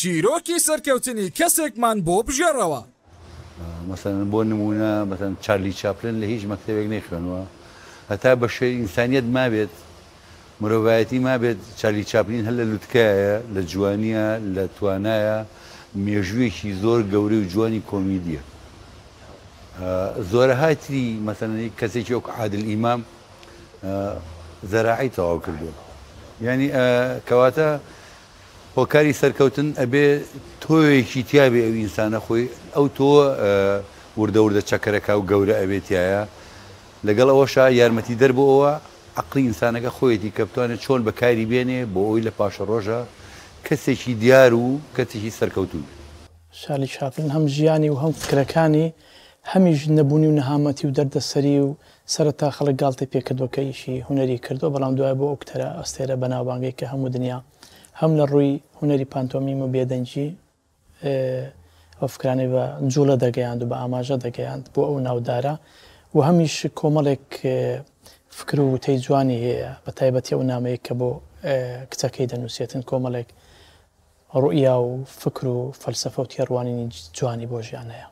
چیرۆکی سەرکەوتنی کەسێکمان بۆ بژێڕەوە. مثلا بۆ نمونە مثلا چارلی چاپلن لە هیچ مەکتەبێک نەخوێنوە، هەتا بە شێوەی ئینسانیەت مابێت، مرۆڤایەتی مابێت. چارلی چاپلین هەر لە لوتکایە، لە جوانیە، لە توانایە، مێژوویەکی زۆر گەورەی و جوانی کۆمیدیە. زۆرە هاتری مثلا کەسێکی وەک عادل ئیمام زەراعی تەواو کردووە. یعنی کەواتە هۆکاری سەرکەوتن ئەبێ تۆیەکی تیابێ ئەو ئینسانە خۆی ئەو تۆ وردە وردە چەکەرەکە و گەورە ئەبێتایە، لەگەڵ ئەوەشا یارمەتی دەربەوە عقلی ئینسانەکە خۆیەتی کە بتوانێت چۆن بەکاری بێنێ بۆ ئەوی لە پاشە ڕۆژە کەسێکی دیار و کەسێکی سەرکەوتوو. شارلی چاپلن هەم ژیانی و هەم فکرەکانی هەمیش نەبوونی و نەهامەتی و دەردەسەری و سەرەتا خەڵک گاڵتەی پێکردوەکەیشی هوەری کردو، بەڵام دوای بۆ ئەو کتەرە ئەستێرە بەناوبانگەی کە هەموو دنیا هەم لە ڕووی هوەری پانتۆمیم و بێدەنجی ئەو فکرانەی بە جوڵە دەگەیاند و بە ئاماژە دەگەیاند بۆ ئەو ناودارە و هەمیش کۆمەڵێک فکر و وتەی جوانی هەیە، بە تایبەتی ئەو نامەیە کە بۆ کچەکەی دەنووسێتن کۆمەڵێک ڕوئیا و فکر و فەلسەفە و تێڕوانینی جوانی بۆ ژیان هەیە.